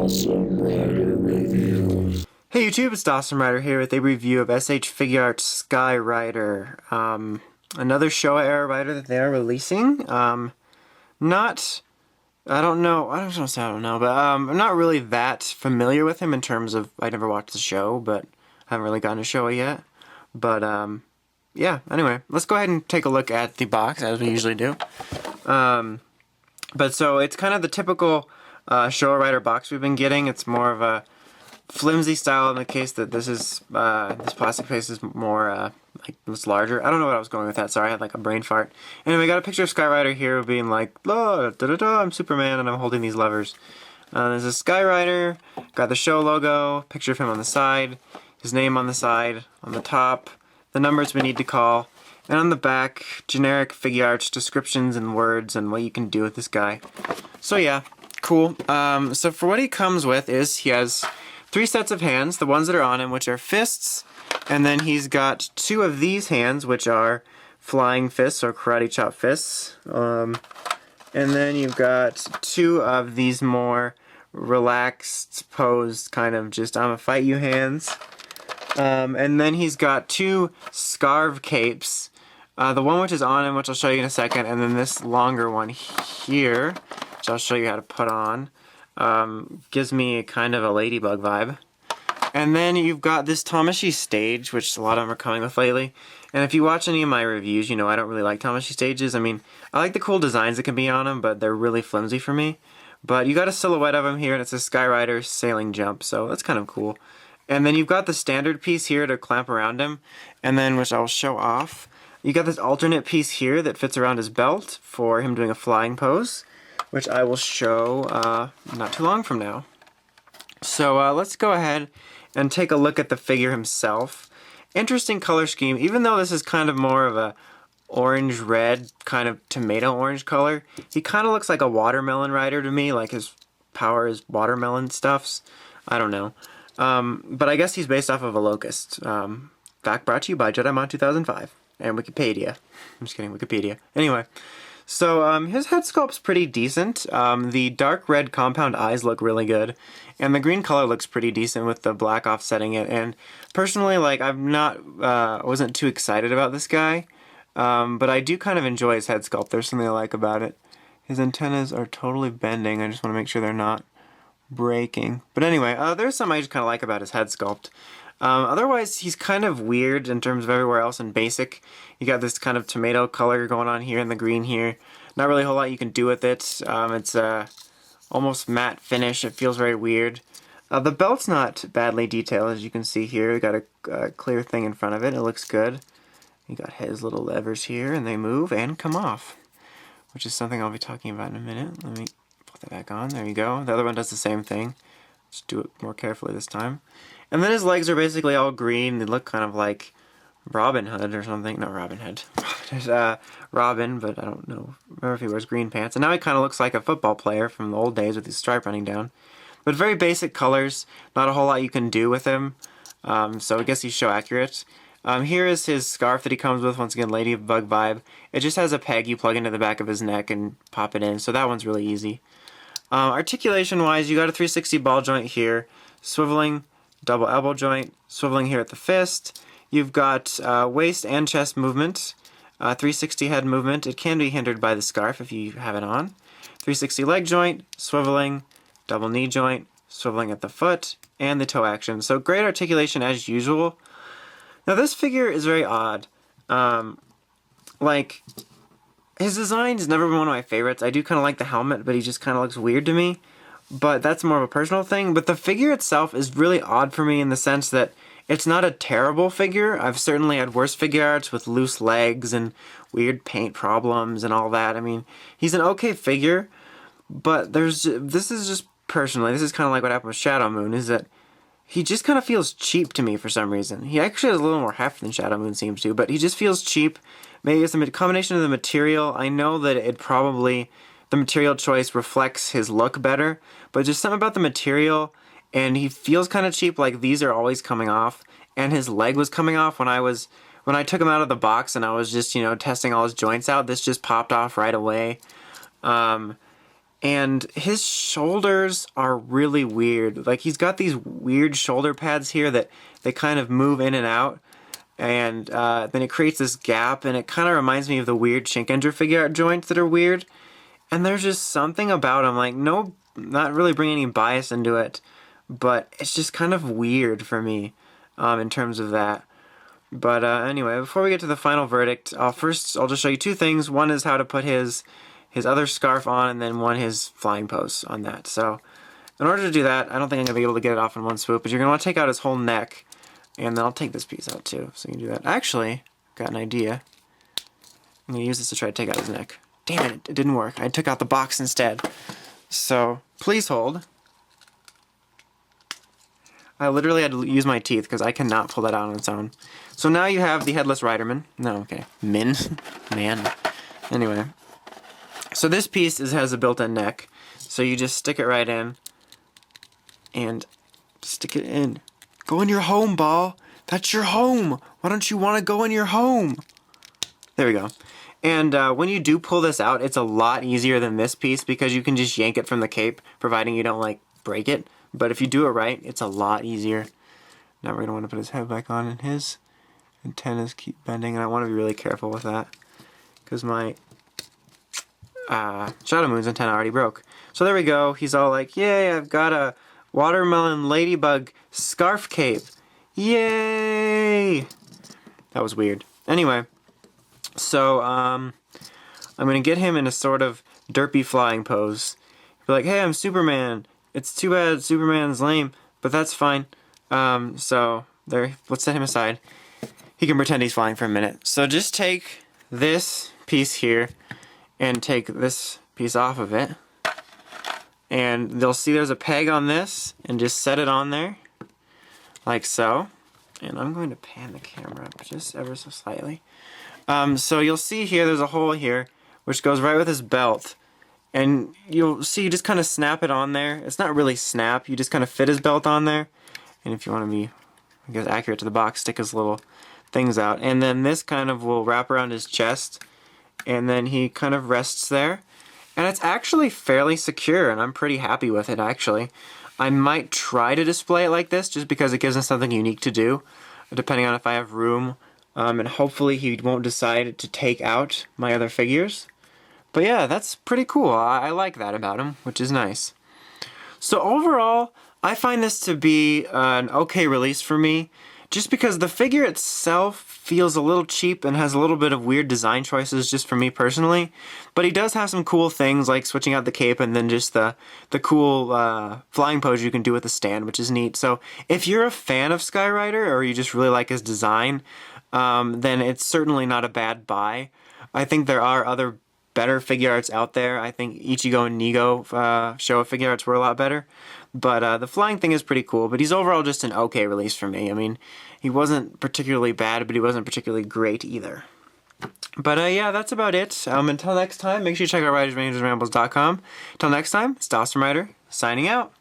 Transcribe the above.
Awesome Rider Review. Hey YouTube, it's Awesome Rider here with a review of S.H.Figuarts Skyrider. Another Showa era rider that they are releasing. I don't know, but I'm not really that familiar with him in terms of, I never watched the show, but I haven't really gotten a Showa yet. But, yeah, anyway, let's go ahead and take a look at the box, as we usually do. But so, it's kind of the typical Showa rider box we've been getting. It's more of a flimsy style in the case that this is, this plastic face is more, like, it's larger. I don't know what I was going with that, sorry, I had like a brain fart. Anyway, got a picture of Skyrider here being like, oh, I'm Superman and I'm holding these levers. There's a Skyrider, got the show logo, picture of him on the side, his name on the side, on the top, the numbers we need to call, and on the back, generic Figuarts descriptions and words and what you can do with this guy. So yeah, cool. So for what he comes with is he has 3 sets of hands, the ones that are on him, which are fists, and then he's got 2 of these hands, which are flying fists or karate chop fists. And then you've got 2 of these more relaxed posed kind of just I'ma fight you hands. And then he's got 2 scarf capes. The one which is on him, which I'll show you in a second, and then this longer one here, which I'll show you how to put on. Gives me kind of a ladybug vibe. And then you've got this Tamashii stage, which a lot of them are coming with lately. And if you watch any of my reviews, you know I don't really like Tamashii stages. I mean, I like the cool designs that can be on them, but they're really flimsy for me. But you got a silhouette of him here, and it's a Skyrider sailing jump, so that's kind of cool. And then you've got the standard piece here to clamp around him, and then, which I'll show off, you got this alternate piece here that fits around his belt for him doing a flying pose, which I will show not too long from now. So let's go ahead and take a look at the figure himself. Interesting color scheme, even though this is kind of more of a orange-red, kind of tomato-orange color. He kind of looks like a watermelon rider to me, like his power is watermelon stuffs. I don't know. But I guess he's based off of a locust. Fact brought to you by JediMon 2005 and Wikipedia. I'm just kidding, Wikipedia. Anyway. So, his head sculpt's pretty decent. The dark red compound eyes look really good. And the green color looks pretty decent with the black offsetting it. And personally, like, wasn't too excited about this guy. But I do kind of enjoy his head sculpt. There's something I like about it. His antennas are totally bending. I just want to make sure they're not breaking. But anyway, there's something I just kind of like about his head sculpt. Otherwise, he's kind of weird in terms of everywhere else in basic. You got this kind of tomato color going on here and the green here. Not really a whole lot you can do with it. It's a almost matte finish. It feels very weird. The belt's not badly detailed, as you can see here. You got a clear thing in front of it. It looks good. You got his little levers here, and they move and come off, which is something I'll be talking about in a minute. Let me put that back on. There you go. The other one does the same thing. Just do it more carefully this time. And then his legs are basically all green. They look kind of like Robin Hood or something. No, Robin Hood. Robin, but I don't know. Remember if he wears green pants. And now he kind of looks like a football player from the old days with his stripe running down. But very basic colors. Not a whole lot you can do with him. So I guess he's show accurate. Here is his scarf that he comes with. Once again, ladybug vibe. It just has a peg you plug into the back of his neck and pop it in. So that one's really easy. Articulation-wise, you got a 360 ball joint here. Swiveling. Double elbow joint, swiveling here at the fist. You've got waist and chest movement, 360 head movement. It can be hindered by the scarf if you have it on. 360 leg joint, swiveling, double knee joint, swiveling at the foot, and the toe action. So great articulation as usual. Now this figure is very odd. Like, his design has never been one of my favorites. I do kind of like the helmet, but he just kind of looks weird to me. But that's more of a personal thing. But the figure itself is really odd for me in the sense that it's not a terrible figure. I've certainly had worse Figuarts with loose legs and weird paint problems and all that. I mean, he's an okay figure, but this is just personally, this is kind of like what happened with Shadow Moon, is that he just kind of feels cheap to me for some reason. He actually has a little more heft than Shadow Moon seems to, but he just feels cheap. Maybe it's a combination of the material. I know that the material choice reflects his look better, but just something about the material, and he feels kind of cheap, like these are always coming off, and his leg was coming off when I took him out of the box and I was just, you know, testing all his joints out. This just popped off right away. And his shoulders are really weird. Like, he's got these weird shoulder pads here that they kind of move in and out. And then it creates this gap, and it kind of reminds me of the weird Shinkenger figure art joints that are weird. And there's just something about him, like, no, not really bringing any bias into it, but it's just kind of weird for me in terms of that. But anyway, before we get to the final verdict, I'll just show you two things. One is how to put his other scarf on, and then one his flying pose on that. So in order to do that, I don't think I'm going to be able to get it off in one swoop, but you're going to want to take out his whole neck, and then I'll take this piece out too, so you can do that. Actually, got an idea. I'm going to use this to try to take out his neck. Damn it, it didn't work. I took out the box instead. So, please hold. I literally had to use my teeth because I cannot pull that out on its own. So now you have the Headless Riderman. No, okay. Man. Anyway. So this piece has a built-in neck. So you just stick it right in. And stick it in. Go in your home, ball. That's your home. Why don't you want to go in your home? There we go. And when you do pull this out, it's a lot easier than this piece because you can just yank it from the cape, providing you don't, like, break it. But if you do it right, it's a lot easier. Now we're going to want to put his head back on, and his antennas keep bending, and I want to be really careful with that because my Shadow Moon's antenna already broke. So there we go. He's all like, yay, I've got a watermelon ladybug scarf cape. Yay! That was weird. Anyway. So, I'm going to get him in a sort of derpy flying pose. Be like, hey, I'm Superman. It's too bad Superman's lame, but that's fine. So, there, let's set him aside. He can pretend he's flying for a minute. So just take this piece here and take this piece off of it. And they'll see there's a peg on this, and just set it on there, like so. And I'm going to pan the camera up just ever so slightly. So you'll see here, there's a hole here, which goes right with his belt. And you'll see, you just kind of snap it on there. It's not really snap, you just kind of fit his belt on there. And if you want to be, I guess, accurate to the box, stick his little things out. And then this kind of will wrap around his chest. And then he kind of rests there. And it's actually fairly secure, and I'm pretty happy with it, actually. I might try to display it like this, just because it gives us something unique to do, depending on if I have room. And hopefully he won't decide to take out my other figures. But yeah, that's pretty cool. I like that about him, which is nice. So overall, I find this to be an okay release for me, just because the figure itself feels a little cheap and has a little bit of weird design choices just for me personally. But he does have some cool things like switching out the cape and then just the cool flying pose you can do with the stand, which is neat. So if you're a fan of Skyrider or you just really like his design, then it's certainly not a bad buy. I think there are other better figure arts out there. I think Ichigo and Nigo Showa figure arts were a lot better. But the flying thing is pretty cool, but he's overall just an okay release for me. I mean, he wasn't particularly bad, but he wasn't particularly great either. But yeah, that's about it. Until next time, make sure you check out RidersRangersRambles.com. Until next time, it's Dawson Rider, signing out.